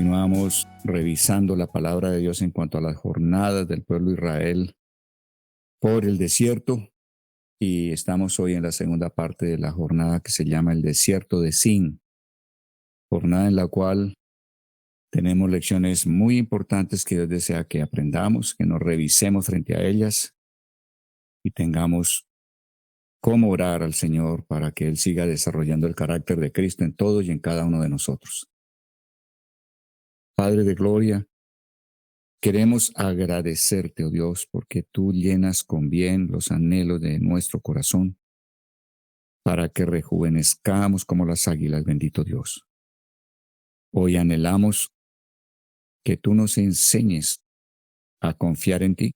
Continuamos revisando la palabra de Dios en cuanto a las jornadas del pueblo de Israel por el desierto, y estamos hoy en la segunda parte de la jornada que se llama el desierto de Sin, jornada en la cual tenemos lecciones muy importantes que Dios desea que aprendamos, que nos revisemos frente a ellas y tengamos cómo orar al Señor para que Él siga desarrollando el carácter de Cristo en todos y en cada uno de nosotros. Padre de gloria, queremos agradecerte, oh Dios, porque tú llenas con bien los anhelos de nuestro corazón para que rejuvenezcamos como las águilas, bendito Dios. Hoy anhelamos que tú nos enseñes a confiar en ti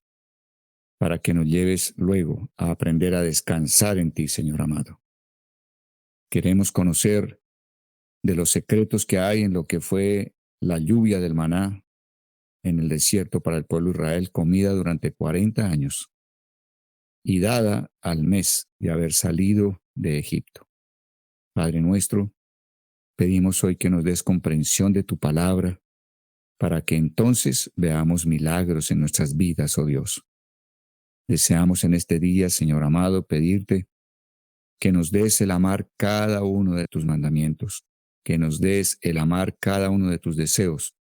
para que nos lleves luego a aprender a descansar en ti, Señor amado. Queremos conocer de los secretos que hay en lo que fue la lluvia del maná en el desierto para el pueblo de Israel, comida durante 40 años y dada al mes de haber salido de Egipto. Padre nuestro, pedimos hoy que nos des comprensión de tu palabra para que entonces veamos milagros en nuestras vidas, oh Dios. Deseamos en este día, Señor amado, pedirte que nos des el amar cada uno de tus mandamientos, que nos des el amar cada uno de tus deseos,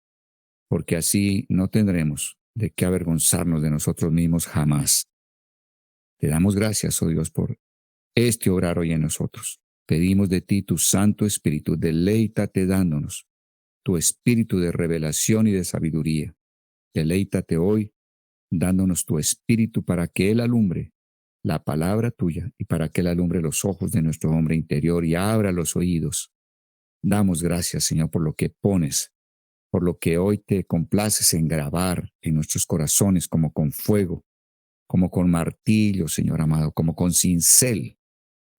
porque así no tendremos de qué avergonzarnos de nosotros mismos jamás. Te damos gracias, oh Dios, por este obrar hoy en nosotros. Pedimos de ti tu Santo Espíritu, deleítate dándonos tu espíritu de revelación y de sabiduría. Deleítate hoy dándonos tu espíritu para que Él alumbre la palabra tuya y para que Él alumbre los ojos de nuestro hombre interior y abra los oídos. Damos gracias, Señor, por lo que pones, por lo que hoy te complaces en grabar en nuestros corazones como con fuego, como con martillo, Señor amado, como con cincel.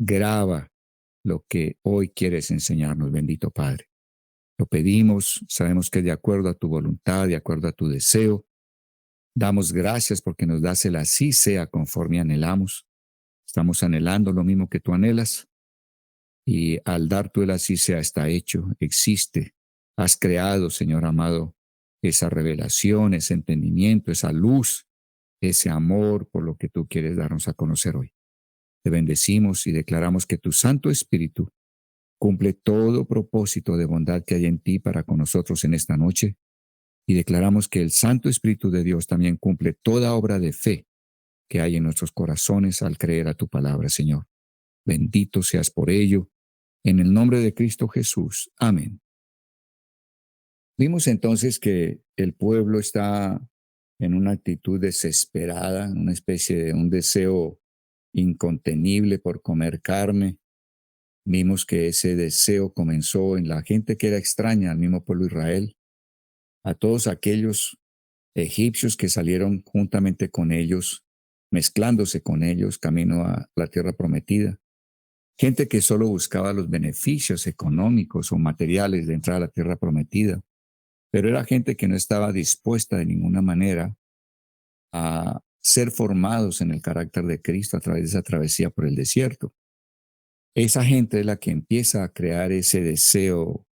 Graba lo que hoy quieres enseñarnos, bendito Padre. Lo pedimos, sabemos que es de acuerdo a tu voluntad, de acuerdo a tu deseo. Damos gracias porque nos das el así sea conforme anhelamos. Estamos anhelando lo mismo que tú anhelas y al dar tú el así sea está hecho, existe. Has creado, Señor amado, esa revelación, ese entendimiento, esa luz, ese amor por lo que tú quieres darnos a conocer hoy. Te bendecimos y declaramos que tu Santo Espíritu cumple todo propósito de bondad que hay en ti para con nosotros en esta noche, y declaramos que el Santo Espíritu de Dios también cumple toda obra de fe que hay en nuestros corazones al creer a tu palabra, Señor. Bendito seas por ello, en el nombre de Cristo Jesús. Amén. Vimos entonces que el pueblo está en una actitud desesperada, una especie de un deseo incontenible por comer carne. Vimos que ese deseo comenzó en la gente que era extraña al mismo pueblo de Israel, a todos aquellos egipcios que salieron juntamente con ellos, mezclándose con ellos camino a la tierra prometida. Gente que solo buscaba los beneficios económicos o materiales de entrar a la tierra prometida, pero era gente que no estaba dispuesta de ninguna manera a ser formados en el carácter de Cristo a través de esa travesía por el desierto. Esa gente es la que empieza a crear ese deseo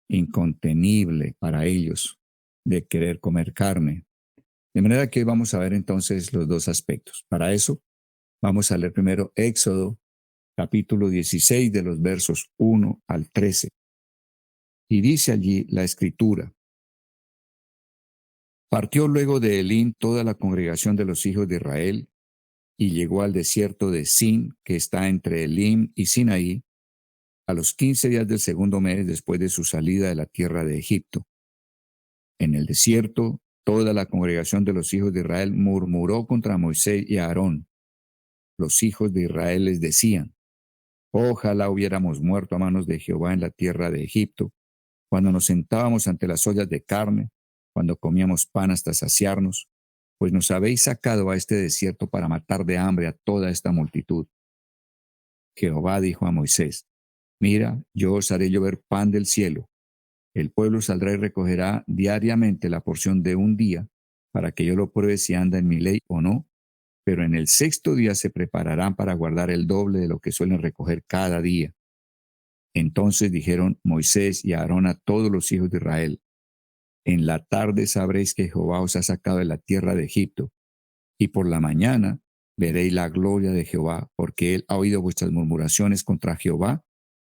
incontenible para ellos de querer comer carne. De manera que hoy vamos a ver entonces los dos aspectos. Para eso vamos a leer primero Éxodo capítulo 16 de los versos 1 al 13. Y dice allí la escritura: partió luego de Elim toda la congregación de los hijos de Israel y llegó al desierto de Sin, que está entre Elim y Sinaí, a los 15 días del segundo mes después de su salida de la tierra de Egipto. En el desierto, toda la congregación de los hijos de Israel murmuró contra Moisés y Aarón. Los hijos de Israel les decían: ojalá hubiéramos muerto a manos de Jehová en la tierra de Egipto, cuando nos sentábamos ante las ollas de carne, cuando comíamos pan hasta saciarnos, pues nos habéis sacado a este desierto para matar de hambre a toda esta multitud. Jehová dijo a Moisés: mira, yo os haré llover pan del cielo. El pueblo saldrá y recogerá diariamente la porción de un día, para que yo lo pruebe si anda en mi ley o no, pero en el sexto día se prepararán para guardar el doble de lo que suelen recoger cada día. Entonces dijeron Moisés y Aarón a todos los hijos de Israel: en la tarde sabréis que Jehová os ha sacado de la tierra de Egipto, y por la mañana veréis la gloria de Jehová, porque él ha oído vuestras murmuraciones contra Jehová.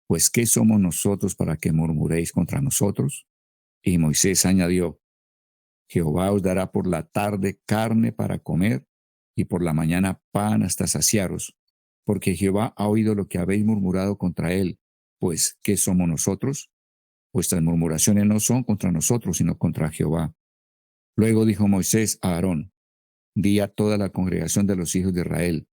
Pues ¿qué somos nosotros para que murmuréis contra nosotros? Y Moisés añadió: Jehová os dará por la tarde carne para comer, y por la mañana pan hasta saciaros, porque Jehová ha oído lo que habéis murmurado contra él. Pues ¿qué somos nosotros? Vuestras murmuraciones no son contra nosotros, sino contra Jehová. Luego dijo Moisés a Aarón: Di a toda la congregación de los hijos de Israel: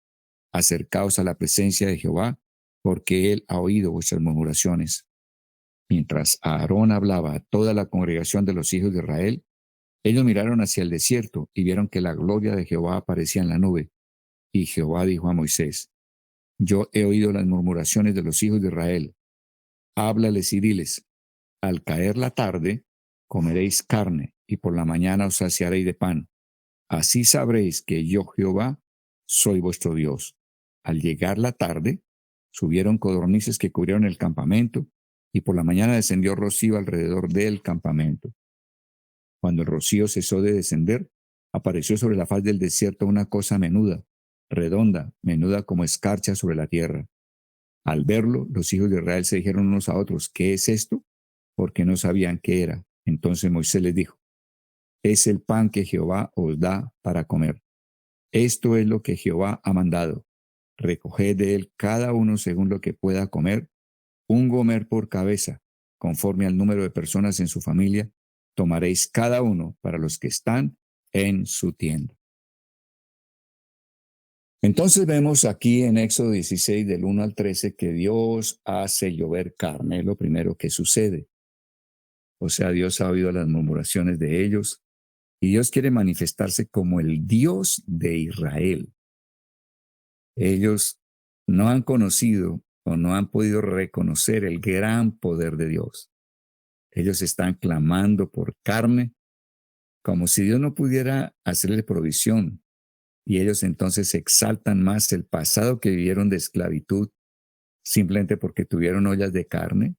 Acercaos a la presencia de Jehová, porque él ha oído vuestras murmuraciones. Mientras Aarón hablaba a toda la congregación de los hijos de Israel, ellos miraron hacia el desierto y vieron que la gloria de Jehová aparecía en la nube. Y Jehová dijo a Moisés: Yo he oído las murmuraciones de los hijos de Israel. Háblales y diles: Al caer la tarde, comeréis carne, y por la mañana os saciaréis de pan. Así sabréis que yo, Jehová, soy vuestro Dios. Al llegar la tarde, subieron codornices que cubrieron el campamento, y por la mañana descendió rocío alrededor del campamento. Cuando el rocío cesó de descender, apareció sobre la faz del desierto una cosa menuda, redonda, menuda como escarcha sobre la tierra. Al verlo, los hijos de Israel se dijeron unos a otros: ¿Qué es esto? Porque no sabían qué era. Entonces Moisés les dijo: Es el pan que Jehová os da para comer. Esto es lo que Jehová ha mandado: recoged de él cada uno según lo que pueda comer, un gomer por cabeza, conforme al número de personas en su familia, tomaréis cada uno para los que están en su tienda. Entonces vemos aquí en Éxodo 16, del 1 al 13, que Dios hace llover carne, es lo primero que sucede. O sea, Dios ha oído las murmuraciones de ellos y Dios quiere manifestarse como el Dios de Israel. Ellos no han conocido o no han podido reconocer el gran poder de Dios. Ellos están clamando por carne, como si Dios no pudiera hacerle provisión, y ellos entonces exaltan más el pasado que vivieron de esclavitud, simplemente porque tuvieron ollas de carne,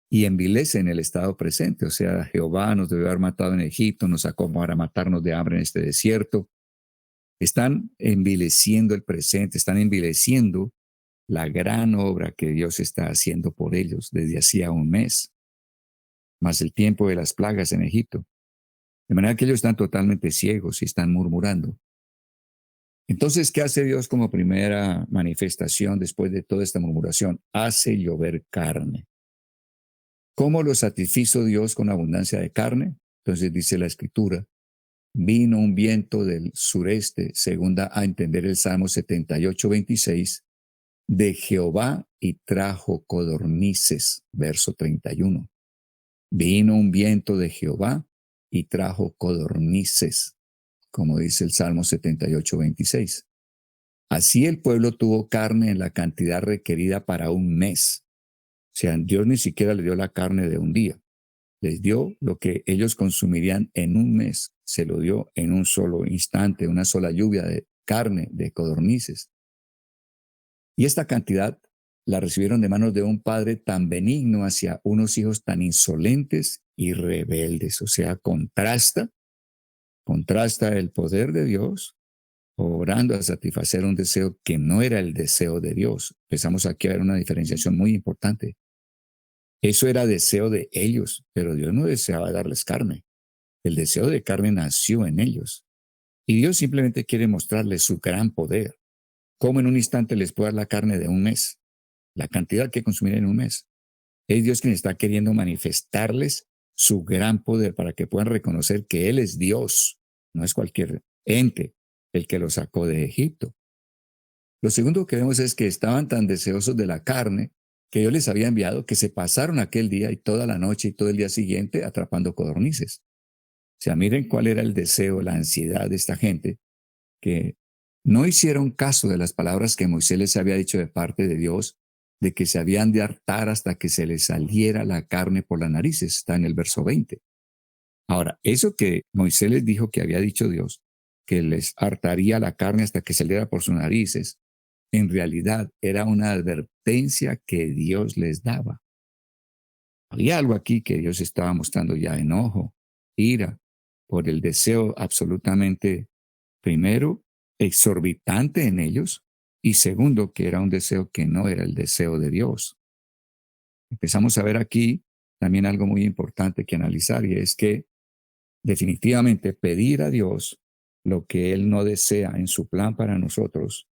y envilecen el estado presente. O sea, Jehová nos debió haber matado en Egipto, nos sacó para matarnos de hambre en este desierto. Están envileciendo el presente, están envileciendo la gran obra que Dios está haciendo por ellos desde hacía un mes, más el tiempo de las plagas en Egipto. De manera que ellos están totalmente ciegos y están murmurando. Entonces, ¿qué hace Dios como primera manifestación después de toda esta murmuración? Hace llover carne. ¿Cómo lo satisfizo Dios con abundancia de carne? Entonces dice la Escritura: vino un viento del sureste, según da a entender el Salmo 78, 26, de Jehová, y trajo codornices, verso 31. Vino un viento de Jehová y trajo codornices, como dice el Salmo 78, 26. Así el pueblo tuvo carne en la cantidad requerida para un mes. O sea, Dios ni siquiera le dio la carne de un día. Les dio lo que ellos consumirían en un mes. Se lo dio en un solo instante, una sola lluvia de carne, de codornices. Y esta cantidad la recibieron de manos de un padre tan benigno hacia unos hijos tan insolentes y rebeldes. O sea, contrasta el poder de Dios obrando a satisfacer un deseo que no era el deseo de Dios. Empezamos aquí a ver una diferenciación muy importante. Eso era deseo de ellos, pero Dios no deseaba darles carne. El deseo de carne nació en ellos. Y Dios simplemente quiere mostrarles su gran poder. ¿Cómo en un instante les puede dar la carne de un mes? La cantidad que consumirán en un mes. Es Dios quien está queriendo manifestarles su gran poder para que puedan reconocer que Él es Dios, no es cualquier ente el que los sacó de Egipto. Lo segundo que vemos es que estaban tan deseosos de la carne que Dios les había enviado, que se pasaron aquel día y toda la noche y todo el día siguiente atrapando codornices. O sea, miren cuál era el deseo, la ansiedad de esta gente, que no hicieron caso de las palabras que Moisés les había dicho de parte de Dios, de que se habían de hartar hasta que se les saliera la carne por las narices. Está en el verso 20. Ahora, eso que Moisés les dijo que había dicho Dios, que les hartaría la carne hasta que saliera por sus narices, en realidad era una advertencia que Dios les daba. Había algo aquí que Dios estaba mostrando ya enojo ira, por el deseo absolutamente, primero, exorbitante en ellos, y segundo, que era un deseo que no era el deseo de Dios. Empezamos a ver aquí también algo muy importante que analizar, y es que definitivamente pedir a Dios lo que Él no desea en su plan para nosotros,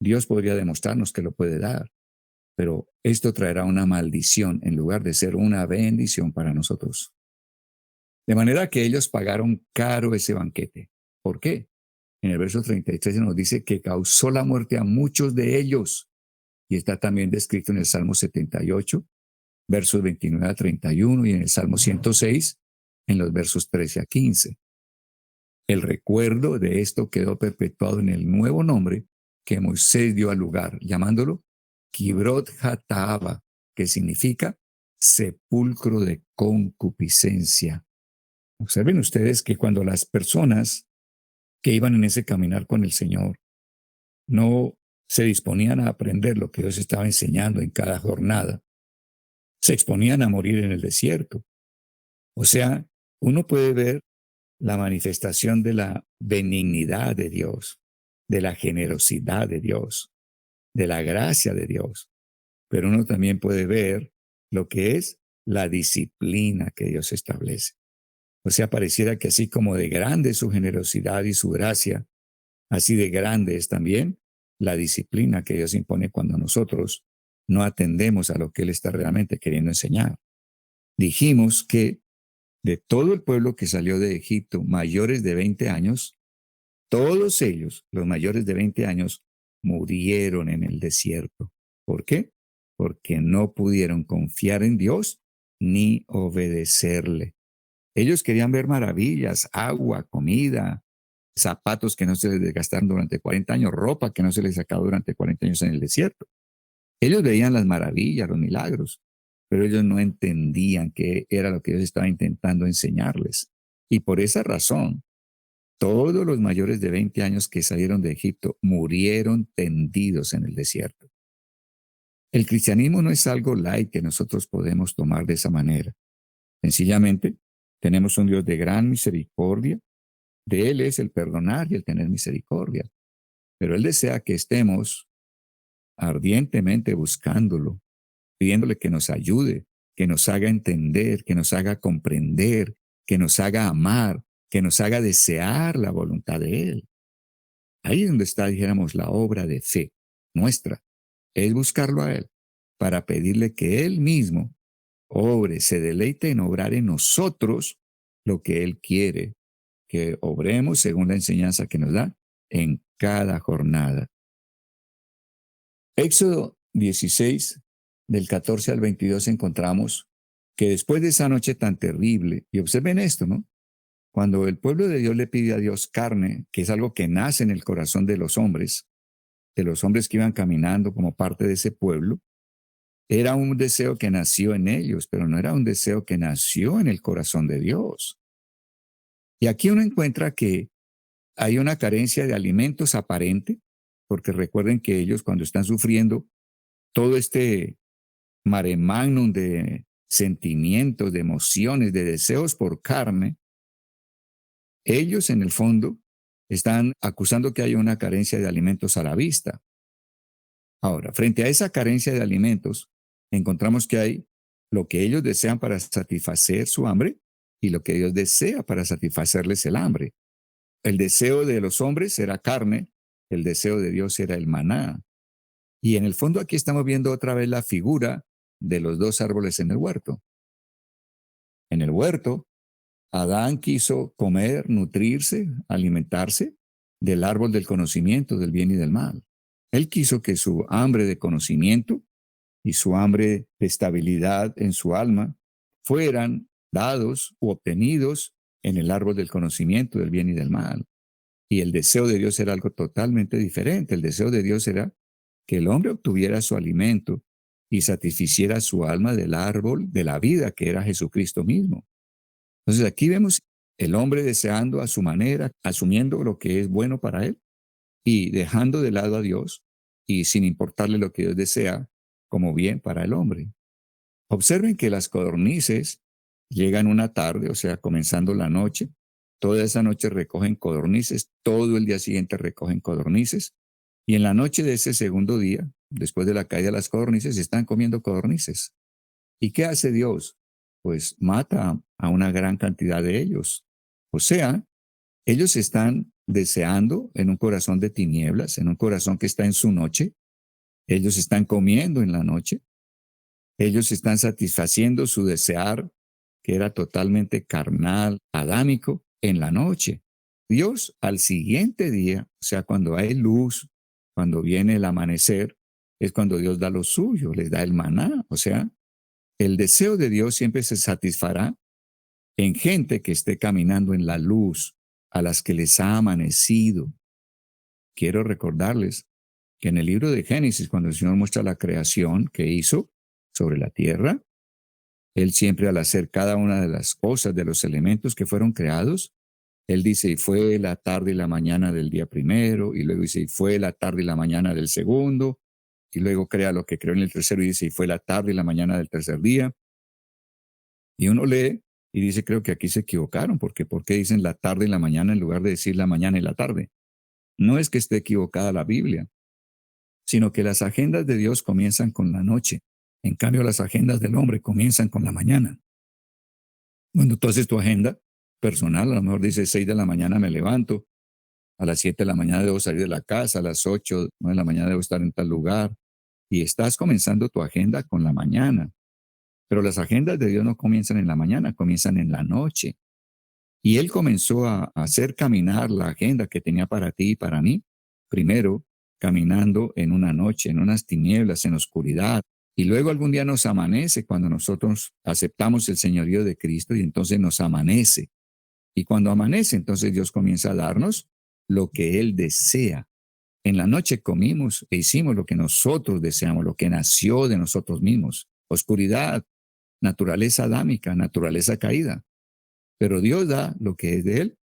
Dios podría demostrarnos que lo puede dar, pero esto traerá una maldición en lugar de ser una bendición para nosotros. De manera que ellos pagaron caro ese banquete. ¿Por qué? En el verso 33 nos dice que causó la muerte a muchos de ellos, y está también descrito en el Salmo 78, versos 29 a 31, y en el Salmo 106, en los versos 13 a 15. El recuerdo de esto quedó perpetuado en el nuevo nombre que Moisés dio al lugar, llamándolo Kibrot Hataaba, que significa sepulcro de concupiscencia. Observen ustedes que cuando las personas que iban en ese caminar con el Señor no se disponían a aprender lo que Dios estaba enseñando en cada jornada, se exponían a morir en el desierto. O sea, uno puede ver la manifestación de la benignidad de Dios, de la generosidad de Dios, de la gracia de Dios, pero uno también puede ver lo que es la disciplina que Dios establece. O sea, pareciera que así como de grande es su generosidad y su gracia, así de grande es también la disciplina que Dios impone cuando nosotros no atendemos a lo que Él está realmente queriendo enseñar. Dijimos que de todo el pueblo que salió de Egipto, mayores de 20 años, todos ellos, los mayores de 20 años, murieron en el desierto. ¿Por qué? Porque no pudieron confiar en Dios ni obedecerle. Ellos querían ver maravillas, agua, comida, zapatos que no se les desgastaron durante 40 años, ropa que no se les sacaba durante 40 años en el desierto. Ellos veían las maravillas, los milagros, pero ellos no entendían qué era lo que Dios estaba intentando enseñarles. Y por esa razón, todos los mayores de 20 años que salieron de Egipto murieron tendidos en el desierto. El cristianismo no es algo light que nosotros podemos tomar de esa manera. Sencillamente, tenemos un Dios de gran misericordia. De Él es el perdonar y el tener misericordia. Pero Él desea que estemos ardientemente buscándolo, pidiéndole que nos ayude, que nos haga entender, que nos haga comprender, que nos haga amar, que nos haga desear la voluntad de Él. Ahí es donde está, dijéramos, la obra de fe nuestra. Es buscarlo a Él para pedirle que Él mismo obre, se deleite en obrar en nosotros lo que Él quiere que obremos según la enseñanza que nos da en cada jornada. Éxodo 16, del 14 al 22, encontramos que después de esa noche tan terrible, y observen esto, ¿no? Cuando el pueblo de Dios le pide a Dios carne, que es algo que nace en el corazón de los hombres que iban caminando como parte de ese pueblo, era un deseo que nació en ellos, pero no era un deseo que nació en el corazón de Dios. Y aquí uno encuentra que hay una carencia de alimentos aparente, porque recuerden que ellos cuando están sufriendo todo este mare magnum de sentimientos, de emociones, de deseos por carne, ellos en el fondo están acusando que hay una carencia de alimentos a la vista. Ahora, frente a esa carencia de alimentos, encontramos que hay lo que ellos desean para satisfacer su hambre y lo que Dios desea para satisfacerles el hambre. El deseo de los hombres era carne, el deseo de Dios era el maná. Y en el fondo aquí estamos viendo otra vez la figura de los dos árboles en el huerto. En el huerto, Adán quiso comer, nutrirse, alimentarse del árbol del conocimiento del bien y del mal. Él quiso que su hambre de conocimiento y su hambre de estabilidad en su alma fueran dados u obtenidos en el árbol del conocimiento del bien y del mal. Y el deseo de Dios era algo totalmente diferente. El deseo de Dios era que el hombre obtuviera su alimento y satisficiera su alma del árbol de la vida que era Jesucristo mismo. Entonces aquí vemos el hombre deseando a su manera, asumiendo lo que es bueno para él y dejando de lado a Dios y sin importarle lo que Dios desea como bien para el hombre. Observen que las codornices llegan una tarde, o sea, comenzando la noche, toda esa noche recogen codornices, todo el día siguiente recogen codornices, y en la noche de ese segundo día, después de la caída de las codornices, están comiendo codornices. ¿Y qué hace Dios? Pues mata a una gran cantidad de ellos. O sea, ellos están deseando en un corazón de tinieblas, en un corazón que está en su noche. Ellos están comiendo en la noche. Ellos están satisfaciendo su desear, que era totalmente carnal, adámico, en la noche. Dios al siguiente día, o sea, cuando hay luz, cuando viene el amanecer, es cuando Dios da lo suyo, les da el maná. O sea, el deseo de Dios siempre se satisfará en gente que esté caminando en la luz, a las que les ha amanecido. Quiero recordarles que en el libro de Génesis, cuando el Señor muestra la creación que hizo sobre la tierra, Él siempre al hacer cada una de las cosas, de los elementos que fueron creados, Él dice, y fue la tarde y la mañana del día primero, y luego dice, y fue la tarde y la mañana del segundo, y luego crea lo que creó en el tercero y dice, y fue la tarde y la mañana del tercer día. Y uno lee y dice, creo que aquí se equivocaron, porque ¿por qué dicen la tarde y la mañana en lugar de decir la mañana y la tarde? No es que esté equivocada la Biblia, sino que las agendas de Dios comienzan con la noche. En cambio, las agendas del hombre comienzan con la mañana. Bueno, entonces tu agenda personal, a lo mejor dice 6 de la mañana me levanto, a las 7 de la mañana debo salir de la casa, a las 8, 9 de la mañana debo estar en tal lugar, y estás comenzando tu agenda con la mañana. Pero las agendas de Dios no comienzan en la mañana, comienzan en la noche. Y Él comenzó a hacer caminar la agenda que tenía para ti y para mí. Primero, caminando en una noche, en unas tinieblas, en oscuridad. Y luego algún día nos amanece cuando nosotros aceptamos el señorío de Cristo y entonces nos amanece. Y cuando amanece, entonces Dios comienza a darnos lo que Él desea. En la noche comimos e hicimos lo que nosotros deseamos, lo que nació de nosotros mismos. Oscuridad, naturaleza adámica, naturaleza caída. Pero Dios da lo que es de Él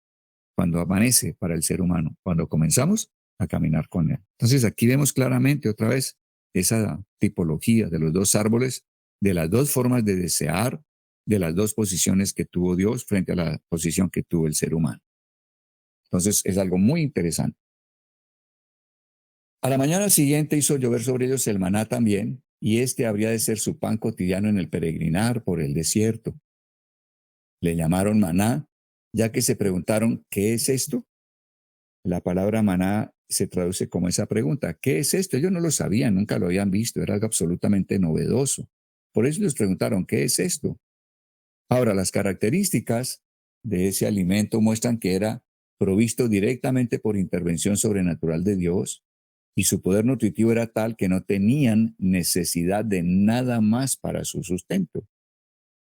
cuando amanece para el ser humano, cuando comenzamos a caminar con Él. Entonces aquí vemos claramente otra vez esa tipología de los dos árboles, de las dos formas de desear, de las dos posiciones que tuvo Dios frente a la posición que tuvo el ser humano. Entonces es algo muy interesante. A la mañana siguiente hizo llover sobre ellos el maná también, y este habría de ser su pan cotidiano en el peregrinar por el desierto. Le llamaron maná, ya que se preguntaron, ¿qué es esto? La palabra maná se traduce como esa pregunta, ¿qué es esto? Ellos no lo sabían, nunca lo habían visto, era algo absolutamente novedoso. Por eso les preguntaron, ¿qué es esto? Ahora, las características de ese alimento muestran que era provisto directamente por intervención sobrenatural de Dios y su poder nutritivo era tal que no tenían necesidad de nada más para su sustento.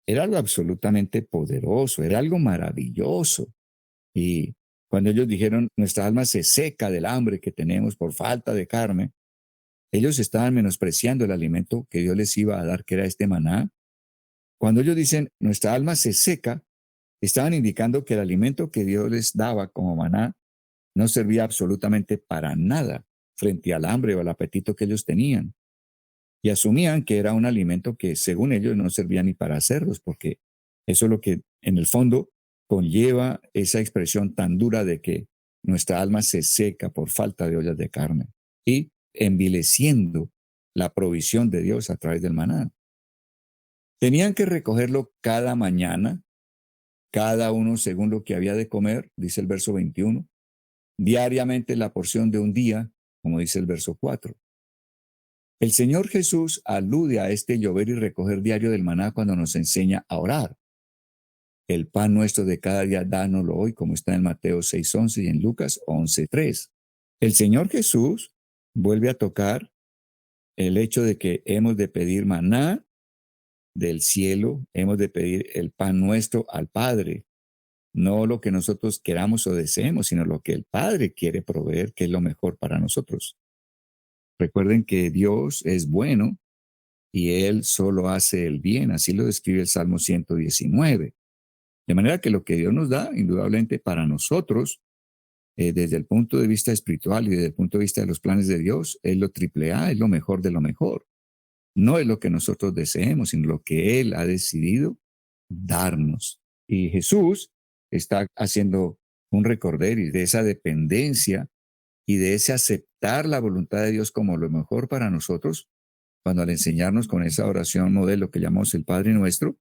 Era algo absolutamente poderoso, era algo maravilloso. Y cuando ellos dijeron, nuestra alma se seca del hambre que tenemos por falta de carne, ellos estaban menospreciando el alimento que Dios les iba a dar, que era este maná. Cuando ellos dicen, nuestra alma se seca, estaban indicando que el alimento que Dios les daba como maná no servía absolutamente para nada frente al hambre o al apetito que ellos tenían. Y asumían que era un alimento que, según ellos, no servía ni para cerdos, porque eso es lo que, en el fondo, conlleva esa expresión tan dura de que nuestra alma se seca por falta de ollas de carne y envileciendo la provisión de Dios a través del maná. Tenían que recogerlo cada mañana, cada uno según lo que había de comer, dice el verso 21, diariamente la porción de un día, como dice el verso 4. El Señor Jesús alude a este llover y recoger diario del maná cuando nos enseña a orar. El pan nuestro de cada día, dánoslo hoy, como está en Mateo 6:11 y en Lucas 11:3. El Señor Jesús vuelve a tocar el hecho de que hemos de pedir maná del cielo, hemos de pedir el pan nuestro al Padre, no lo que nosotros queramos o deseemos, sino lo que el Padre quiere proveer, que es lo mejor para nosotros. Recuerden que Dios es bueno y Él solo hace el bien, así lo describe el Salmo 119. De manera que lo que Dios nos da, indudablemente para nosotros, desde el punto de vista espiritual y desde el punto de vista de los planes de Dios, es lo triple A, es lo mejor de lo mejor. No es lo que nosotros deseemos, sino lo que Él ha decidido darnos. Y Jesús está haciendo un recorderis de esa dependencia y de ese aceptar la voluntad de Dios como lo mejor para nosotros, cuando al enseñarnos con esa oración modelo que llamamos el Padre Nuestro,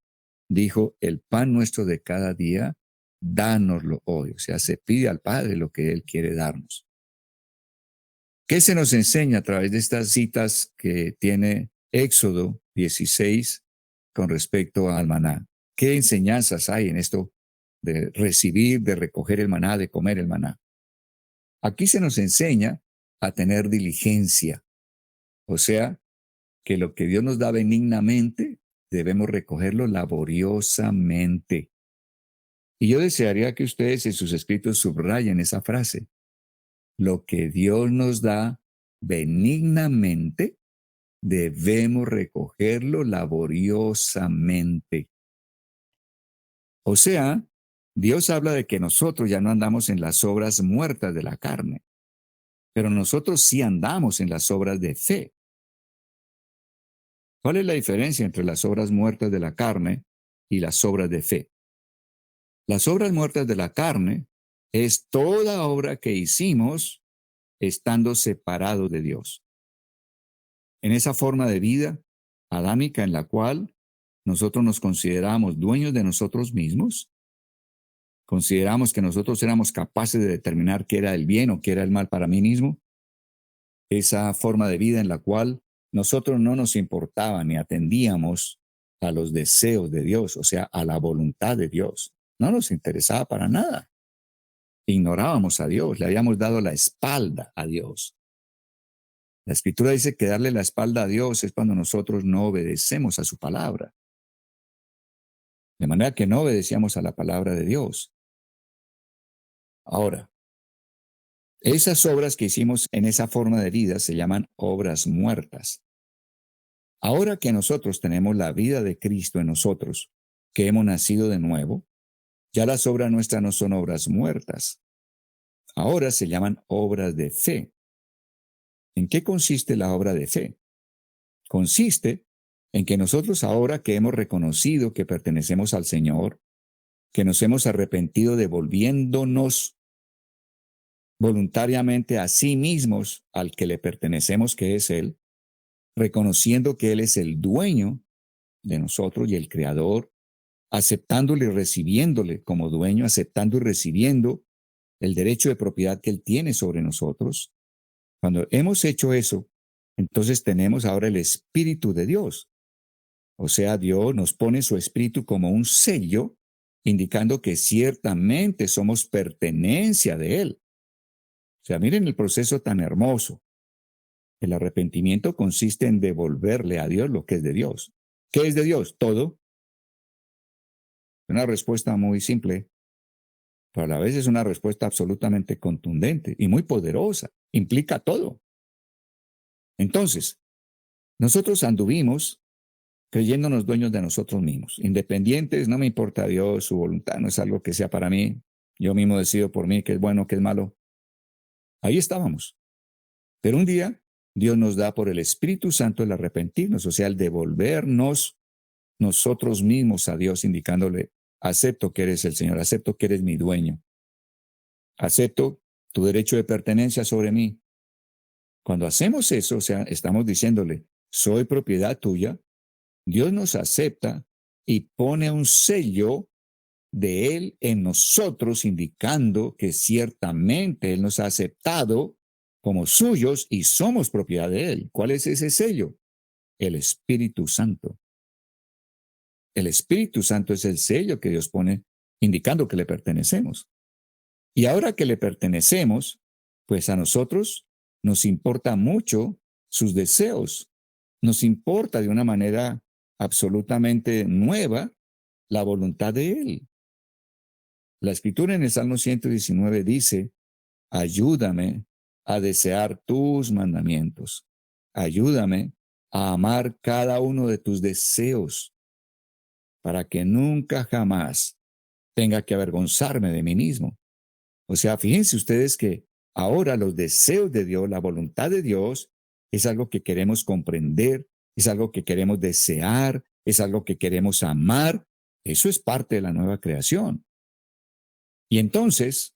dijo, el pan nuestro de cada día, dánoslo hoy. O sea, se pide al Padre lo que Él quiere darnos. ¿Qué se nos enseña a través de estas citas que tiene Éxodo 16 con respecto al maná? ¿Qué enseñanzas hay en esto de recibir, de recoger el maná, de comer el maná? Aquí se nos enseña a tener diligencia, o sea, que lo que Dios nos da benignamente debemos recogerlo laboriosamente. Y yo desearía que ustedes en sus escritos subrayen esa frase. Lo que Dios nos da benignamente, debemos recogerlo laboriosamente. O sea, Dios habla de que nosotros ya no andamos en las obras muertas de la carne, pero nosotros sí andamos en las obras de fe. ¿Cuál es la diferencia entre las obras muertas de la carne y las obras de fe? Las obras muertas de la carne es toda obra que hicimos estando separados de Dios. En esa forma de vida adámica en la cual nosotros nos consideramos dueños de nosotros mismos, consideramos que nosotros éramos capaces de determinar qué era el bien o qué era el mal para mí mismo, esa forma de vida en la cual nosotros no nos importaba ni atendíamos a los deseos de Dios, o sea, a la voluntad de Dios. No nos interesaba para nada. Ignorábamos a Dios, le habíamos dado la espalda a Dios. La Escritura dice que darle la espalda a Dios es cuando nosotros no obedecemos a su palabra. De manera que no obedecíamos a la palabra de Dios. Ahora, esas obras que hicimos en esa forma de vida se llaman obras muertas. Ahora que nosotros tenemos la vida de Cristo en nosotros, que hemos nacido de nuevo, ya las obras nuestras no son obras muertas. Ahora se llaman obras de fe. ¿En qué consiste la obra de fe? Consiste en que nosotros ahora que hemos reconocido que pertenecemos al Señor, que nos hemos arrepentido devolviéndonos voluntariamente a sí mismos al que le pertenecemos, que es Él, reconociendo que Él es el dueño de nosotros y el creador, aceptándole y recibiéndole como dueño, aceptando y recibiendo el derecho de propiedad que Él tiene sobre nosotros. Cuando hemos hecho eso, entonces tenemos ahora el Espíritu de Dios. O sea, Dios nos pone su Espíritu como un sello, indicando que ciertamente somos pertenencia de Él. O sea, miren el proceso tan hermoso. El arrepentimiento consiste en devolverle a Dios lo que es de Dios. ¿Qué es de Dios? Todo. Una respuesta muy simple, pero a la vez es una respuesta absolutamente contundente y muy poderosa. Implica todo. Entonces, nosotros anduvimos creyéndonos dueños de nosotros mismos, independientes, no me importa Dios, su voluntad, no es algo que sea para mí, yo mismo decido por mí qué es bueno, qué es malo. Ahí estábamos. Pero un día Dios nos da por el Espíritu Santo el arrepentirnos, o sea, el devolvernos nosotros mismos a Dios, indicándole, acepto que eres el Señor, acepto que eres mi dueño, acepto tu derecho de pertenencia sobre mí. Cuando hacemos eso, o sea, estamos diciéndole, soy propiedad tuya, Dios nos acepta y pone un sello de Él en nosotros, indicando que ciertamente Él nos ha aceptado como suyos y somos propiedad de Él. ¿Cuál es ese sello? El Espíritu Santo. El Espíritu Santo es el sello que Dios pone indicando que le pertenecemos. Y ahora que le pertenecemos, pues a nosotros nos importa mucho sus deseos. Nos importa de una manera absolutamente nueva la voluntad de Él. La Escritura en el Salmo 119 dice, ayúdame a desear tus mandamientos. Ayúdame a amar cada uno de tus deseos para que nunca jamás tenga que avergonzarme de mí mismo. O sea, fíjense ustedes que ahora los deseos de Dios, la voluntad de Dios, es algo que queremos comprender, es algo que queremos desear, es algo que queremos amar, Eso es parte de la nueva creación. Y entonces,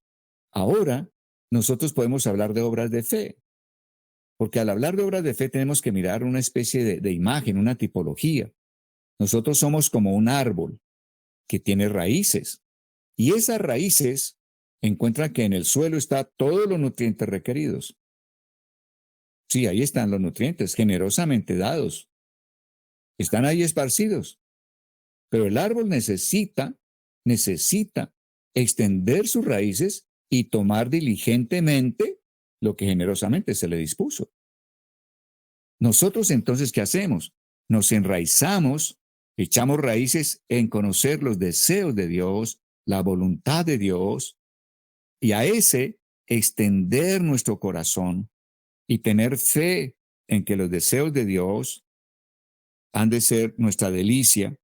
ahora, nosotros podemos hablar de obras de fe, porque al hablar de obras de fe tenemos que mirar una especie de imagen, una tipología. Nosotros somos como un árbol que tiene raíces, y esas raíces encuentran que en el suelo está todos los nutrientes requeridos. Sí, ahí están los nutrientes, generosamente dados. Están ahí esparcidos. Pero el árbol necesita extender sus raíces y tomar diligentemente lo que generosamente se le dispuso. Nosotros entonces, ¿qué hacemos? Nos enraizamos, echamos raíces en conocer los deseos de Dios, la voluntad de Dios, y a ese extender nuestro corazón y tener fe en que los deseos de Dios han de ser nuestra delicia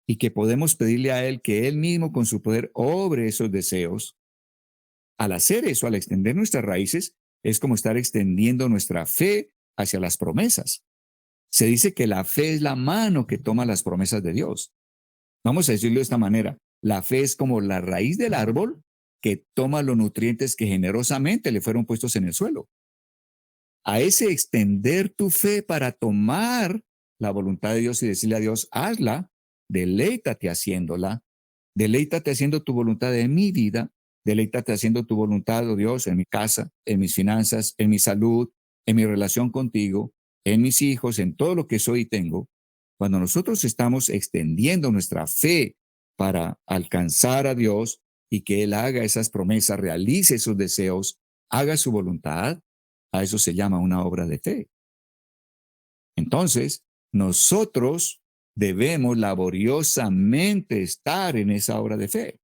y que podemos pedirle a Él que Él mismo con su poder obre esos deseos. Al hacer eso, al extender nuestras raíces, es como estar extendiendo nuestra fe hacia las promesas. Se dice que la fe es la mano que toma las promesas de Dios. Vamos a decirlo de esta manera. La fe es como la raíz del árbol que toma los nutrientes que generosamente le fueron puestos en el suelo. A ese extender tu fe para tomar la voluntad de Dios y decirle a Dios, hazla, deleítate haciéndola, deleítate haciendo tu voluntad en mi vida, deleítate haciendo tu voluntad, oh Dios, en mi casa, en mis finanzas, en mi salud, en mi relación contigo, en mis hijos, en todo lo que soy y tengo. Cuando nosotros estamos extendiendo nuestra fe para alcanzar a Dios y que Él haga esas promesas, realice sus deseos, haga su voluntad, a eso se llama una obra de fe. Entonces, nosotros debemos laboriosamente estar en esa obra de fe.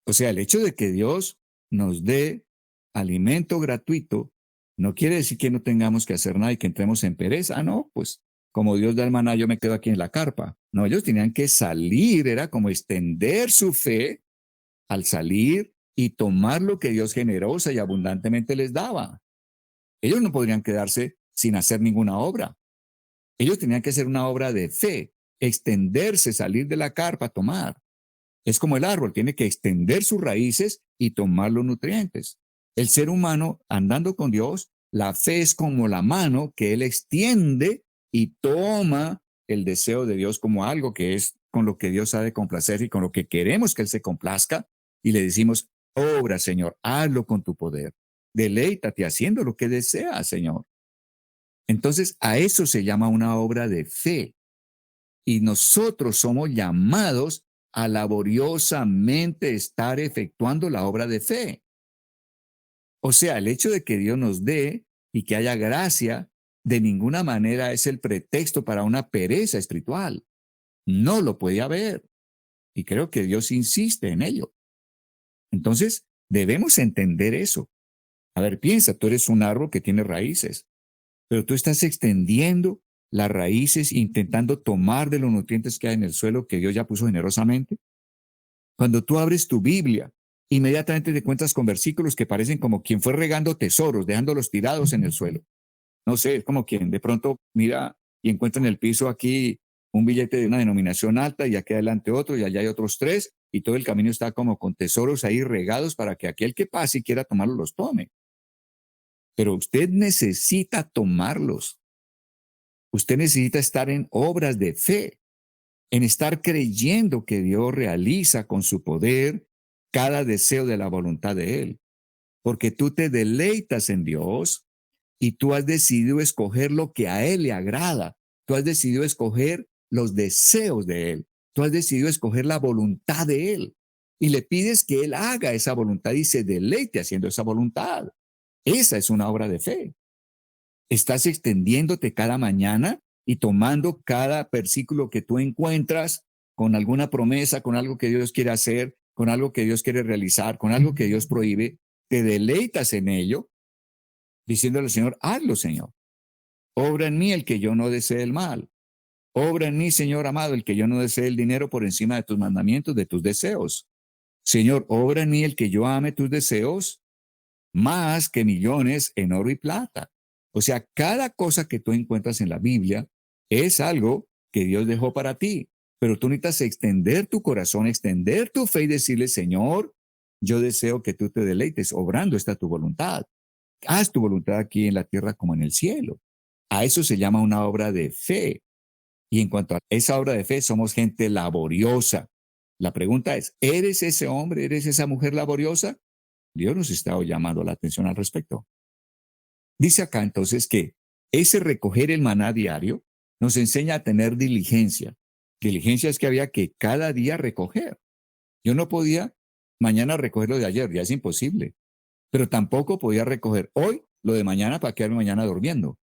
O sea, el hecho de que Dios nos dé alimento gratuito no quiere decir que no tengamos que hacer nada y que entremos en pereza. Ah, no, pues como Dios da el maná, yo me quedo aquí en la carpa. No, ellos tenían que salir, era como extender su fe al salir y tomar lo que Dios generosa y abundantemente les daba. Ellos no podrían quedarse sin hacer ninguna obra. Ellos tenían que hacer una obra de fe, extenderse, salir de la carpa, tomar. Es como el árbol, tiene que extender sus raíces y tomar los nutrientes. El ser humano, andando con Dios, la fe es como la mano que Él extiende y toma el deseo de Dios como algo que es con lo que Dios ha de complacer y con lo que queremos que Él se complazca. Y le decimos, obra, Señor, hazlo con tu poder. Deleítate haciendo lo que deseas, Señor. Entonces, a eso se llama una obra de fe. Y nosotros somos llamados a laboriosamente estar efectuando la obra de fe. O sea, el hecho de que Dios nos dé y que haya gracia, de ninguna manera es el pretexto para una pereza espiritual. No lo puede haber. Y creo que Dios insiste en ello. Entonces, debemos entender eso. A ver, piensa, tú eres un árbol que tiene raíces, pero tú estás extendiendo las raíces intentando tomar de los nutrientes que hay en el suelo que Dios ya puso generosamente. Cuando tú abres tu Biblia, inmediatamente te encuentras con versículos que parecen como quien fue regando tesoros, dejándolos tirados en el suelo. No sé, es como quien de pronto mira y encuentra en el piso aquí un billete de una denominación alta y aquí adelante otro y allá hay otros tres y todo el camino está como con tesoros ahí regados para que aquel que pase y quiera tomarlos los tome. Pero usted necesita tomarlos. Usted necesita estar en obras de fe, en estar creyendo que Dios realiza con su poder cada deseo de la voluntad de Él. Porque tú te deleitas en Dios y tú has decidido escoger lo que a Él le agrada. Tú has decidido escoger los deseos de Él. Tú has decidido escoger la voluntad de Él. Y le pides que Él haga esa voluntad y se deleite haciendo esa voluntad. Esa es una obra de fe. Estás extendiéndote cada mañana y tomando cada versículo que tú encuentras con alguna promesa, con algo que Dios quiere hacer, con algo que Dios quiere realizar, con algo que Dios prohíbe, te deleitas en ello, diciéndole al Señor, hazlo, Señor. Obra en mí el que yo no desee el mal. Obra en mí, Señor amado, el que yo no desee el dinero por encima de tus mandamientos, de tus deseos. Señor, obra en mí el que yo ame tus deseos más que millones en oro y plata. O sea, cada cosa que tú encuentras en la Biblia es algo que Dios dejó para ti. pero tú necesitas extender tu corazón, extender tu fe y decirle, Señor, yo deseo que tú te deleites, obrando esta tu voluntad. Haz tu voluntad aquí en la tierra como en el cielo. A eso se llama una obra de fe. Y en cuanto a esa obra de fe, somos gente laboriosa. La pregunta es, ¿eres ese hombre, eres esa mujer laboriosa? Dios nos está llamando la atención al respecto. Dice acá entonces que ese recoger el maná diario nos enseña a tener diligencia. Diligencia es que había que cada día recoger. Yo no podía mañana recoger lo de ayer, ya es imposible. Pero tampoco podía recoger hoy lo de mañana para quedarme mañana durmiendo.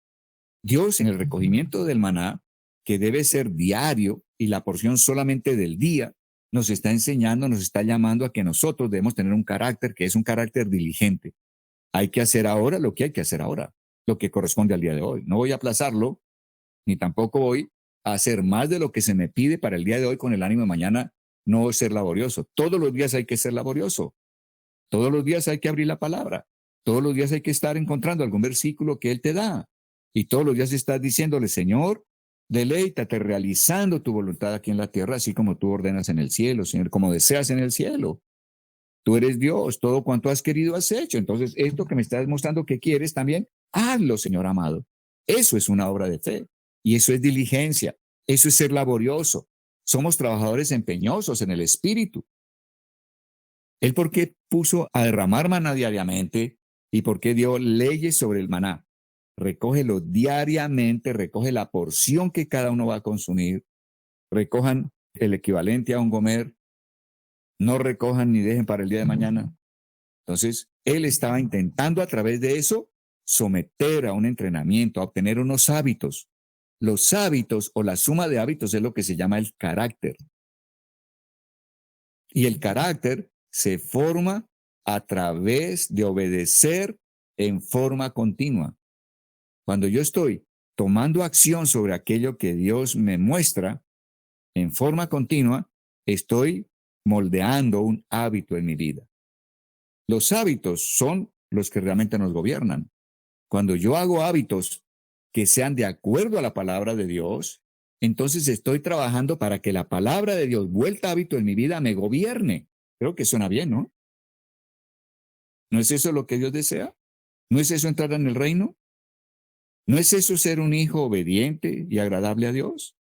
Dios en el recogimiento del maná, que debe ser diario y la porción solamente del día, nos está enseñando, nos está llamando a que nosotros debemos tener un carácter que es un carácter diligente. Hay que hacer ahora lo que hay que hacer ahora, lo que corresponde al día de hoy. No voy a aplazarlo, ni tampoco voy a hacer más de lo que se me pide para el día de hoy con el ánimo de mañana no ser laborioso. Todos los días hay que ser laborioso. Todos los días hay que abrir la palabra. Todos los días hay que estar encontrando algún versículo que Él te da. Y todos los días estás diciéndole, Señor, deleítate realizando tu voluntad aquí en la tierra, así como tú ordenas en el cielo, Señor, como deseas en el cielo. Tú eres Dios, todo cuanto has querido has hecho. Entonces, esto que me estás mostrando que quieres también, hazlo, Señor amado. Eso es una obra de fe. Y eso es diligencia. Eso es ser laborioso. Somos trabajadores empeñosos en el espíritu. Él por qué puso a derramar maná diariamente y por qué dio leyes sobre el maná. Recógelo diariamente, recoge la porción que cada uno va a consumir. Recojan el equivalente a un gomer. No recojan ni dejen para el día de mañana. Entonces, él estaba intentando a través de eso someter a un entrenamiento, a obtener unos hábitos. Los hábitos o la suma de hábitos es lo que se llama el carácter. Y el carácter se forma a través de obedecer en forma continua. Cuando yo estoy tomando acción sobre aquello que Dios me muestra en forma continua, estoy moldeando un hábito en mi vida. Los hábitos son los que realmente nos gobiernan. Cuando yo hago hábitos que sean de acuerdo a la palabra de Dios, entonces estoy trabajando para que la palabra de Dios, vuelta hábito en mi vida, me gobierne. Creo que suena bien, ¿no? ¿No es eso lo que Dios desea? ¿No es eso entrar en el reino? ¿No es eso ser un hijo obediente y agradable a Dios?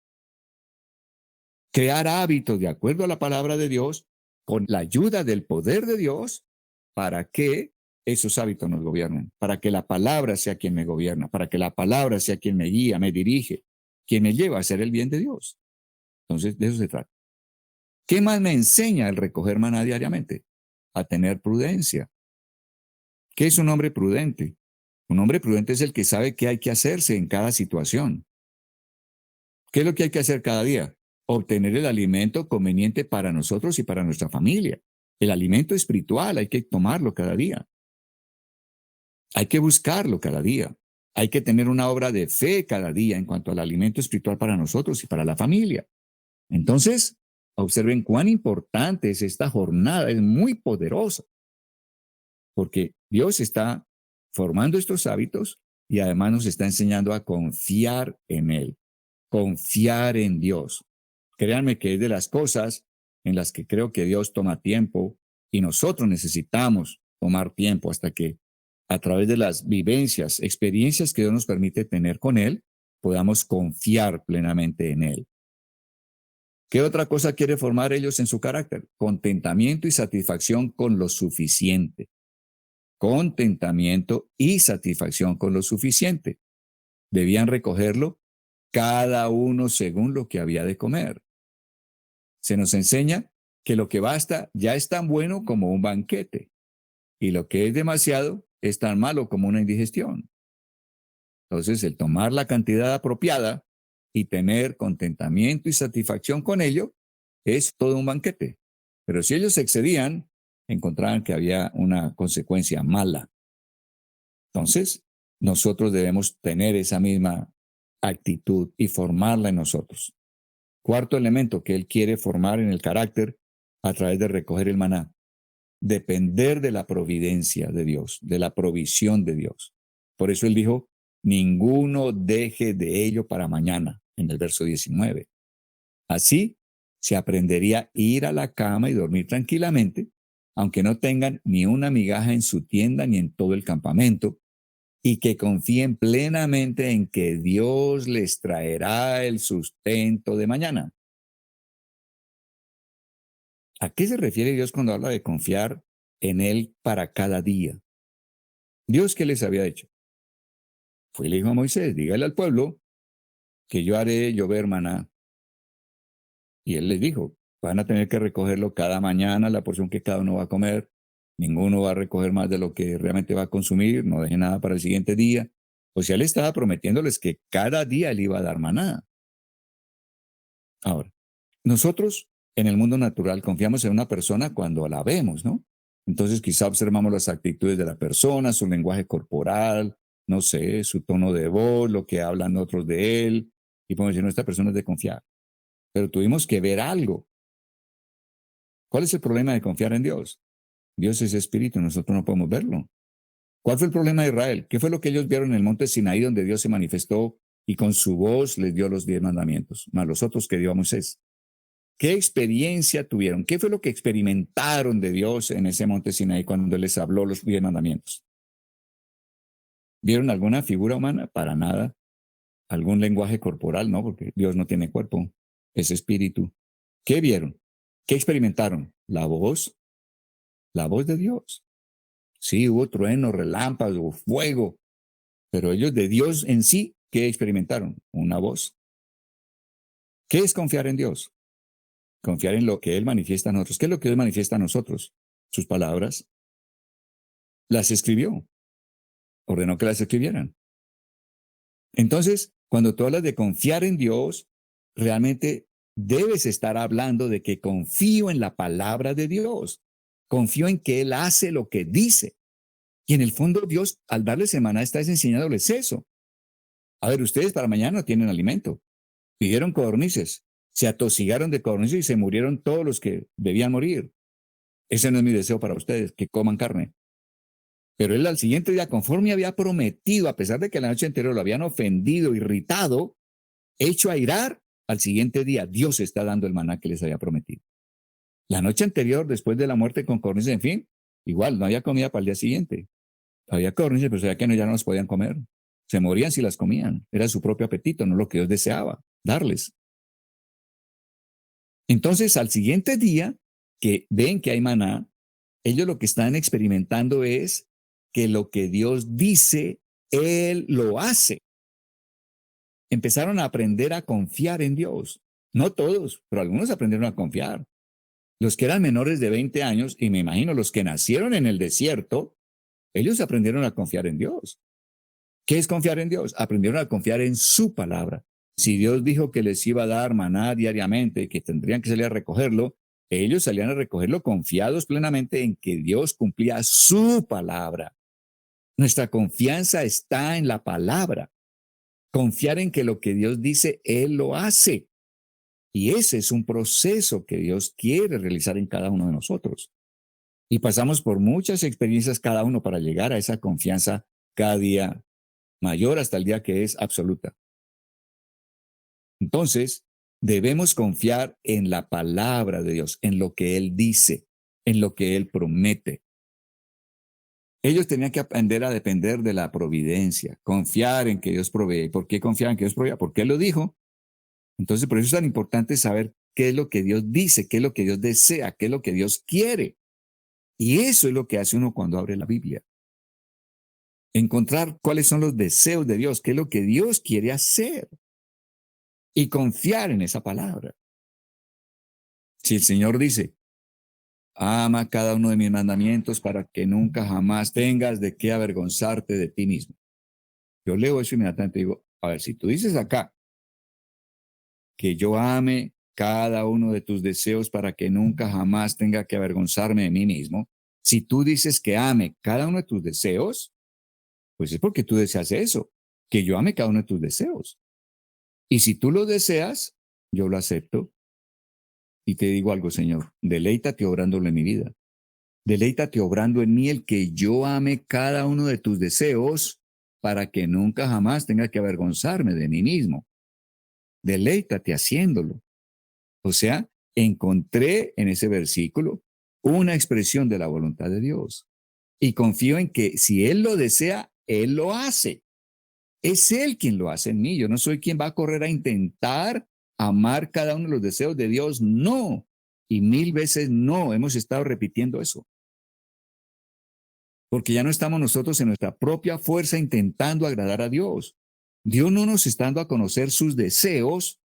Crear hábitos de acuerdo a la palabra de Dios con la ayuda del poder de Dios para que esos hábitos nos gobiernen, para que la palabra sea quien me gobierna, para que la palabra sea quien me guía, me dirige, quien me lleva a hacer el bien de Dios. Entonces, de eso se trata. ¿Qué más me enseña el recoger maná diariamente? A tener prudencia. ¿Qué es un hombre prudente? Un hombre prudente es el que sabe qué hay que hacerse en cada situación. ¿Qué es lo que hay que hacer cada día? Obtener el alimento conveniente para nosotros y para nuestra familia. El alimento espiritual hay que tomarlo cada día. Hay que buscarlo cada día. Hay que tener una obra de fe cada día en cuanto al alimento espiritual para nosotros y para la familia. Entonces, observen cuán importante es esta jornada, es muy poderosa, porque Dios está formando estos hábitos y además nos está enseñando a confiar en Él, confiar en Dios. Créanme que es de las cosas en las que creo que Dios toma tiempo y nosotros necesitamos tomar tiempo hasta que a través de las vivencias, experiencias que Dios nos permite tener con Él, podamos confiar plenamente en Él. ¿Qué otra cosa quiere formar ellos en su carácter? Contentamiento y satisfacción con lo suficiente. Contentamiento y satisfacción con lo suficiente. Debían recogerlo cada uno según lo que había de comer. Se nos enseña que lo que basta ya es tan bueno como un banquete y lo que es demasiado es tan malo como una indigestión. Entonces, el tomar la cantidad apropiada y tener contentamiento y satisfacción con ello es todo un banquete. Pero si ellos se excedían, encontraban que había una consecuencia mala. Entonces, nosotros debemos tener esa misma actitud y formarla en nosotros. Cuarto elemento que él quiere formar en el carácter a través de recoger el maná. Depender de la providencia de Dios, de la provisión de Dios. Por eso él dijo, ninguno deje de ello para mañana, en el verso 19. Así se aprendería a ir a la cama y dormir tranquilamente, aunque no tengan ni una migaja en su tienda ni en todo el campamento, y que confíen plenamente en que Dios les traerá el sustento de mañana. ¿A qué se refiere Dios cuando habla de confiar en Él para cada día? ¿Dios qué les había hecho? Fue y le dijo a Moisés, dígale al pueblo que yo haré llover maná. Y él les dijo, van a tener que recogerlo cada mañana, la porción que cada uno va a comer. Ninguno va a recoger más de lo que realmente va a consumir, no deje nada para el siguiente día. O sea, él estaba prometiéndoles que cada día él iba a dar maná. Ahora, nosotros en el mundo natural confiamos en una persona cuando la vemos, ¿no? Entonces quizá observamos las actitudes de la persona, su lenguaje corporal, no sé, su tono de voz, lo que hablan otros de él, y podemos decir, no, esta persona es de confiar. Pero tuvimos que ver algo. ¿Cuál es el problema de confiar en Dios? Dios es espíritu, nosotros no podemos verlo. ¿Cuál fue el problema de Israel? ¿Qué fue lo que ellos vieron en el monte Sinaí donde Dios se manifestó y con su voz les dio los 10 mandamientos, más los otros que dio a Moisés? ¿Qué experiencia tuvieron? ¿Qué fue lo que experimentaron de Dios en ese monte Sinaí cuando les habló los 10 mandamientos? ¿Vieron alguna figura humana? Para nada. ¿Algún lenguaje corporal? No, porque Dios no tiene cuerpo, es espíritu. ¿Qué vieron? ¿Qué experimentaron? La voz de Dios. Sí, hubo trueno, relámpago, fuego, pero ellos de Dios en sí, ¿qué experimentaron? Una voz. ¿Qué es confiar en Dios? Confiar en lo que Él manifiesta a nosotros. ¿Qué es lo que Él manifiesta a nosotros? Sus palabras. Las escribió. Ordenó que las escribieran. Entonces, cuando tú hablas de confiar en Dios, realmente debes estar hablando de que confío en la palabra de Dios. Confío en que Él hace lo que dice. Y en el fondo Dios, al darles semana, está enseñándoles eso. A ver, ustedes para mañana no tienen alimento. Pidieron codornices, se atosigaron de codornices y se murieron todos los que debían morir. Ese no es mi deseo para ustedes, que coman carne. Pero él al siguiente día, conforme había prometido, a pesar de que la noche anterior lo habían ofendido, irritado, hecho airar, al siguiente día Dios está dando el maná que les había prometido. La noche anterior, después de la muerte con codornices, en fin, igual no había comida para el día siguiente. Había codornices, pero sabía que no, ya no las podían comer. Se morían si las comían. Era su propio apetito, no lo que Dios deseaba darles. Entonces, al siguiente día, que ven que hay maná, ellos lo que están experimentando es que lo que Dios dice, Él lo hace. Empezaron a aprender a confiar en Dios. No todos, pero algunos aprendieron a confiar. Los que eran menores de 20 años, y me imagino los que nacieron en el desierto, ellos aprendieron a confiar en Dios. ¿Qué es confiar en Dios? Aprendieron a confiar en su palabra. Si Dios dijo que les iba a dar maná diariamente, que tendrían que salir a recogerlo, ellos salían a recogerlo confiados plenamente en que Dios cumplía su palabra. Nuestra confianza está en la palabra. Confiar en que lo que Dios dice, Él lo hace. Y ese es un proceso que Dios quiere realizar en cada uno de nosotros. Y pasamos por muchas experiencias cada uno para llegar a esa confianza cada día mayor hasta el día que es absoluta. Entonces, debemos confiar en la palabra de Dios, en lo que Él dice, en lo que Él promete. Ellos tenían que aprender a depender de la providencia, confiar en que Dios provee. ¿Por qué confiar en que Dios provee? Porque Él lo dijo. Entonces, por eso es tan importante saber qué es lo que Dios dice, qué es lo que Dios desea, qué es lo que Dios quiere. Y eso es lo que hace uno cuando abre la Biblia. Encontrar cuáles son los deseos de Dios, qué es lo que Dios quiere hacer. Y confiar en esa palabra. Si el Señor dice, ama cada uno de mis mandamientos para que nunca jamás tengas de qué avergonzarte de ti mismo. Yo leo eso inmediatamente y digo, a ver, si tú dices acá que yo ame cada uno de tus deseos para que nunca jamás tenga que avergonzarme de mí mismo, si tú dices que ame cada uno de tus deseos, pues es porque tú deseas eso, que yo ame cada uno de tus deseos. Y si tú lo deseas, yo lo acepto. Y te digo algo, Señor, deleítate obrándolo en mi vida. Deleítate obrando en mí el que yo ame cada uno de tus deseos para que nunca jamás tenga que avergonzarme de mí mismo. Deleítate haciéndolo. O sea, Encontré en ese versículo una expresión de la voluntad de Dios y confío en que si Él lo desea, Él lo hace. Es Él quien lo hace en mí. Yo no soy quien va a correr a intentar amar cada uno de los deseos de Dios. No. Y 1000 veces no. Hemos estado repitiendo eso. Porque ya no estamos nosotros en nuestra propia fuerza intentando agradar a Dios. Dios no nos está dando a conocer sus deseos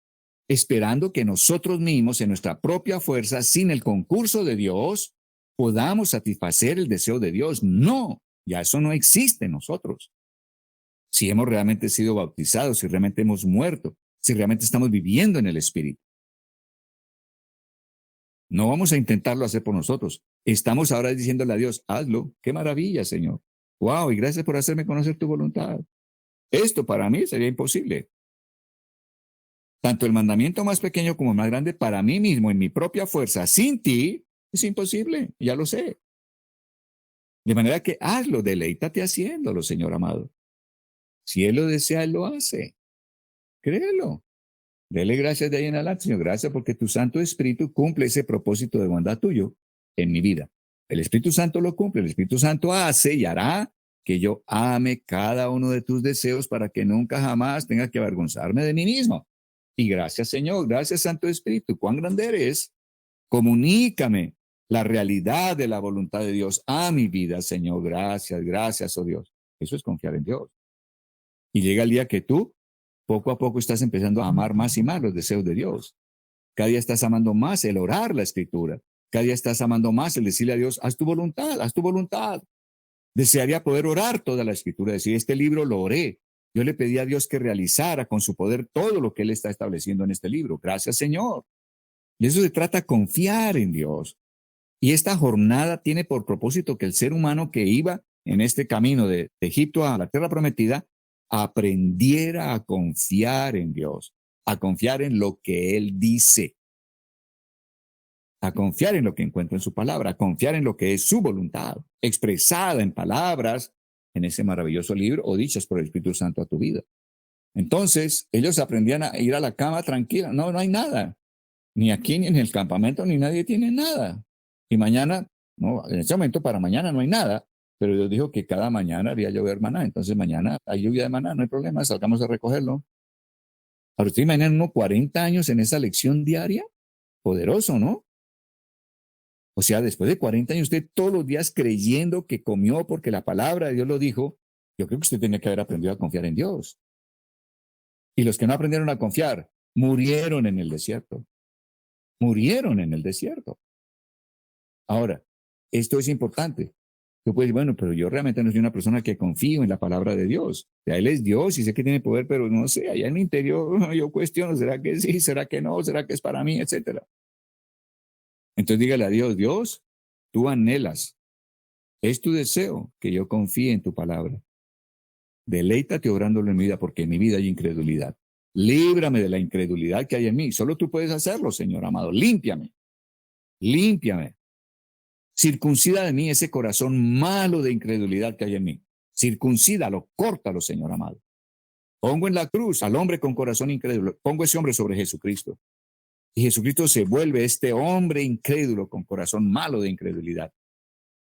esperando que nosotros mismos en nuestra propia fuerza, sin el concurso de Dios, podamos satisfacer el deseo de Dios. No, ya eso no existe en nosotros. Si hemos realmente sido bautizados, si realmente hemos muerto, si realmente estamos viviendo en el Espíritu. No vamos a intentarlo hacer por nosotros. Estamos ahora diciéndole a Dios, hazlo. Qué maravilla, Señor. Wow, y gracias por hacerme conocer tu voluntad. Esto para mí sería imposible. Tanto el mandamiento más pequeño como el más grande, para mí mismo, en mi propia fuerza, sin ti, es imposible. Ya lo sé. De manera que hazlo, deleítate haciéndolo, Señor amado. Si Él lo desea, Él lo hace. Créelo. Dele gracias de ahí en adelante, Señor. Gracias porque tu Santo Espíritu cumple ese propósito de bondad tuyo en mi vida. El Espíritu Santo lo cumple. El Espíritu Santo hace y hará que yo ame cada uno de tus deseos para que nunca jamás tenga que avergonzarme de mí mismo. Y gracias, Señor. Gracias, Santo Espíritu. Cuán grande eres. Comunícame la realidad de la voluntad de Dios a mi vida, Señor. Gracias, gracias, oh Dios. Eso es confiar en Dios. Y llega el día que tú, poco a poco, estás empezando a amar más y más los deseos de Dios. Cada día estás amando más el orar la Escritura. Cada día estás amando más el decirle a Dios, haz tu voluntad, haz tu voluntad. Desearía poder orar toda la Escritura, decir, este libro lo oré. Yo le pedí a Dios que realizara con su poder todo lo que Él está estableciendo en este libro. Gracias, Señor. Y eso se trata de confiar en Dios. Y esta jornada tiene por propósito que el ser humano que iba en este camino de Egipto a la tierra prometida aprendiera a confiar en Dios, a confiar en lo que Él dice, a confiar en lo que encuentra en su palabra, a confiar en lo que es su voluntad, expresada en palabras en ese maravilloso libro o dichas por el Espíritu Santo a tu vida. Entonces, ellos aprendían a ir a la cama tranquila. No, no hay nada. Ni aquí, ni en el campamento, ni nadie tiene nada. Y mañana, no, en ese momento para mañana no hay nada, pero Dios dijo que cada mañana haría llover maná. Entonces mañana hay lluvia de maná, no hay problema, salgamos a recogerlo. Ahora usted imagina unos 40 años en esa lección diaria, poderoso, ¿no? O sea, después de 40 años usted todos los días creyendo que comió porque la palabra de Dios lo dijo, yo creo que usted tiene que haber aprendido a confiar en Dios. Y los que no aprendieron a confiar, murieron en el desierto. Murieron en el desierto. Ahora, esto es importante. Tú puedes decir, bueno, pero yo realmente no soy una persona que confío en la palabra de Dios. O sea, Él es Dios y sé que tiene poder, pero no sé, allá en mi interior yo cuestiono, ¿será que sí? ¿Será que no? ¿Será que es para mí? Etcétera. Entonces dígale a Dios, Dios, tú anhelas, es tu deseo que yo confíe en tu palabra. Deleítate obrándolo en mi vida porque en mi vida hay incredulidad. Líbrame de la incredulidad que hay en mí. Solo tú puedes hacerlo, Señor amado. Límpiame. Límpiame. Circuncida de mí ese corazón malo de incredulidad que hay en mí. Circuncídalo, córtalo, Señor amado. Pongo en la cruz al hombre con corazón incrédulo. Pongo ese hombre sobre Jesucristo. Y Jesucristo se vuelve este hombre incrédulo con corazón malo de incredulidad.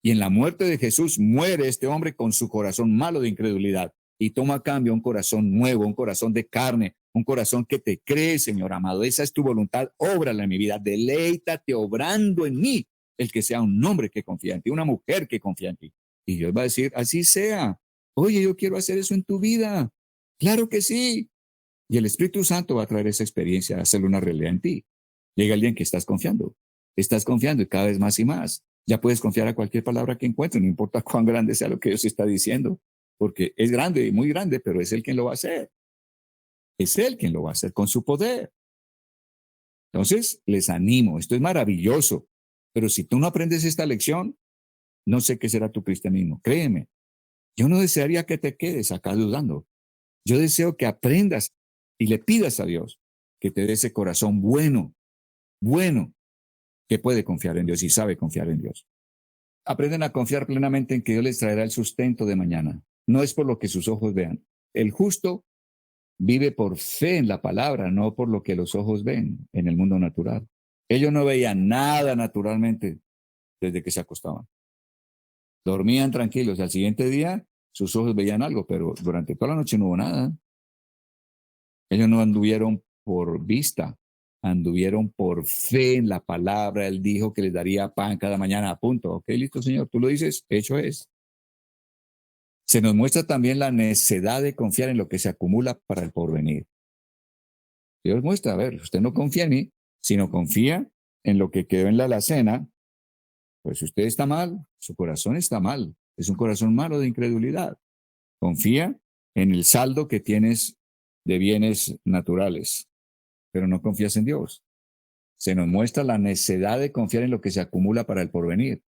Y en la muerte de Jesús muere este hombre con su corazón malo de incredulidad. Y toma a cambio un corazón nuevo, un corazón de carne, un corazón que te cree, Señor amado. Esa es tu voluntad, óbrala en mi vida. Deleítate obrando en mí el que sea un hombre que confía en ti, una mujer que confía en ti. Y Dios va a decir, así sea. Oye, yo quiero hacer eso en tu vida. Claro que sí. Y el Espíritu Santo va a traer esa experiencia, a hacerlo una realidad en ti. Llega el día en que estás confiando y cada vez más y más. Ya puedes confiar a cualquier palabra que encuentres, no importa cuán grande sea lo que Dios está diciendo, porque es grande y muy grande, pero es Él quien lo va a hacer. Es Él quien lo va a hacer con su poder. Entonces, les animo, esto es maravilloso, pero si tú no aprendes esta lección, no sé qué será tu cristianismo. Créeme, yo no desearía que te quedes acá dudando. Yo deseo que aprendas y le pidas a Dios que te dé ese corazón bueno, que puede confiar en Dios y sabe confiar en Dios. Aprenden a confiar plenamente en que Dios les traerá el sustento de mañana. No es por lo que sus ojos vean. El justo vive por fe en la palabra, no por lo que los ojos ven en el mundo natural. Ellos no veían nada naturalmente desde que se acostaban. Dormían tranquilos. Al siguiente día, sus ojos veían algo, pero durante toda la noche no hubo nada. Ellos no anduvieron por vista, anduvieron por fe en la palabra. Él dijo que les daría pan cada mañana, a punto. Ok, listo, Señor, tú lo dices, hecho es. Se nos muestra también la necesidad de confiar en lo que se acumula para el porvenir. Dios muestra, a ver, usted no confía en mí, sino confía en lo que quedó en la alacena, pues usted está mal, su corazón está mal, es un corazón malo de incredulidad. Confía en el saldo que tienes de bienes naturales, pero no confías en Dios. Se nos muestra la necesidad de confiar en lo que se acumula para el porvenir.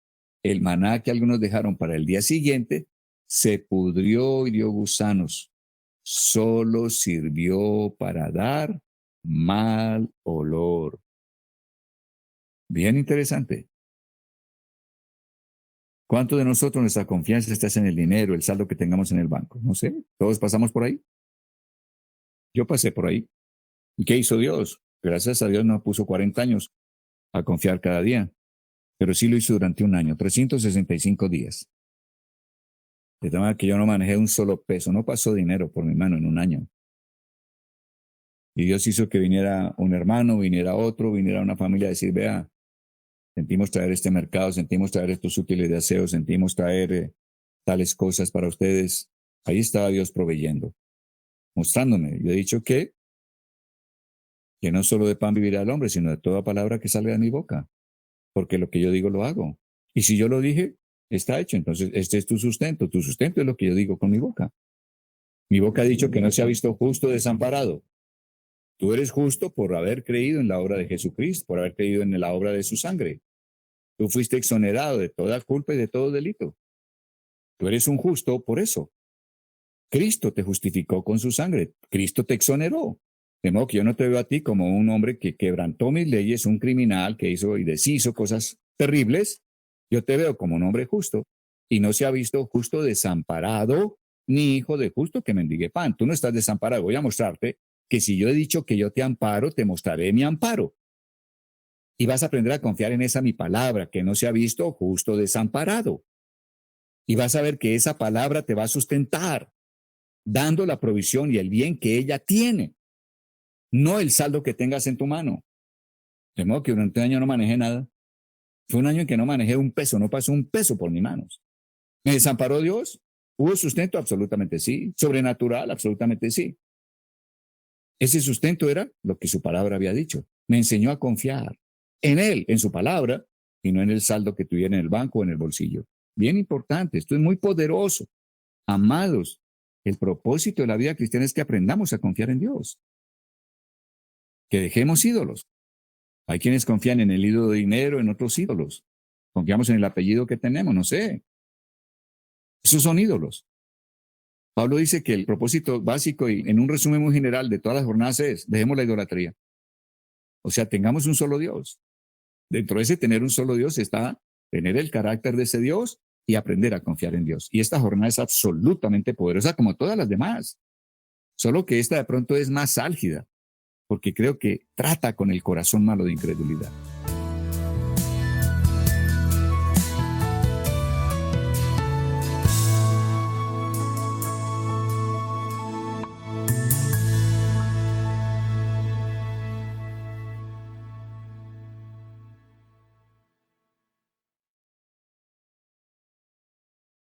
El maná que algunos dejaron para el día siguiente se pudrió y dio gusanos. Solo sirvió para dar mal olor. Bien interesante. ¿Cuánto de nosotros nuestra confianza está en el dinero, el saldo que tengamos en el banco? No sé, todos pasamos por ahí. Yo pasé por ahí. ¿Y qué hizo Dios? Gracias a Dios no puso 40 años a confiar cada día, pero sí lo hizo durante un año, 365 días. De tal manera que yo no manejé un solo peso, no pasó dinero por mi mano en un año. Y Dios hizo que viniera un hermano, viniera otro, viniera una familia a decir, vea, sentimos traer este mercado, sentimos traer estos útiles de aseo, sentimos traer tales cosas para ustedes. Ahí estaba Dios proveyendo, mostrándome. Yo he dicho que no solo de pan vivirá el hombre, sino de toda palabra que salga de mi boca, porque lo que yo digo lo hago. Y si yo lo dije, está hecho. Entonces, este es tu sustento. Tu sustento es lo que yo digo con mi boca. Mi boca ha dicho que no se ha visto justo desamparado. Tú eres justo por haber creído en la obra de Jesucristo, por haber creído en la obra de su sangre. Tú fuiste exonerado de toda culpa y de todo delito. Tú eres un justo por eso. Cristo te justificó con su sangre. Cristo te exoneró. De modo que yo no te veo a ti como un hombre que quebrantó mis leyes, un criminal que hizo y deshizo cosas terribles. Yo te veo como un hombre justo y no se ha visto justo desamparado ni hijo de justo que mendigue pan. Tú no estás desamparado. Voy a mostrarte que si yo he dicho que yo te amparo, te mostraré mi amparo. Y vas a aprender a confiar en esa mi palabra, que no se ha visto justo desamparado. Y vas a ver que esa palabra te va a sustentar, dando la provisión y el bien que ella tiene, no el saldo que tengas en tu mano. De modo que durante un año no manejé nada. Fue un año en que no manejé un peso, no pasó un peso por mis manos. ¿Me desamparó Dios? ¿Hubo sustento? Absolutamente sí. ¿Sobrenatural? Absolutamente sí. Ese sustento era lo que su palabra había dicho. Me enseñó a confiar en Él, en su palabra, y no en el saldo que tuviera en el banco o en el bolsillo. Bien importante, esto es muy poderoso. Amados, el propósito de la vida cristiana es que aprendamos a confiar en Dios, que dejemos ídolos. Hay quienes confían en el ídolo de dinero, en otros ídolos. Confiamos en el apellido que tenemos, no sé. Esos son ídolos. Pablo dice que el propósito básico y en un resumen muy general de todas las jornadas es, dejemos la idolatría. O sea, tengamos un solo Dios. Dentro de ese tener un solo Dios está tener el carácter de ese Dios y aprender a confiar en Dios. Y esta jornada es absolutamente poderosa como todas las demás. Solo que esta de pronto es más álgida, porque creo que trata con el corazón malo de incredulidad.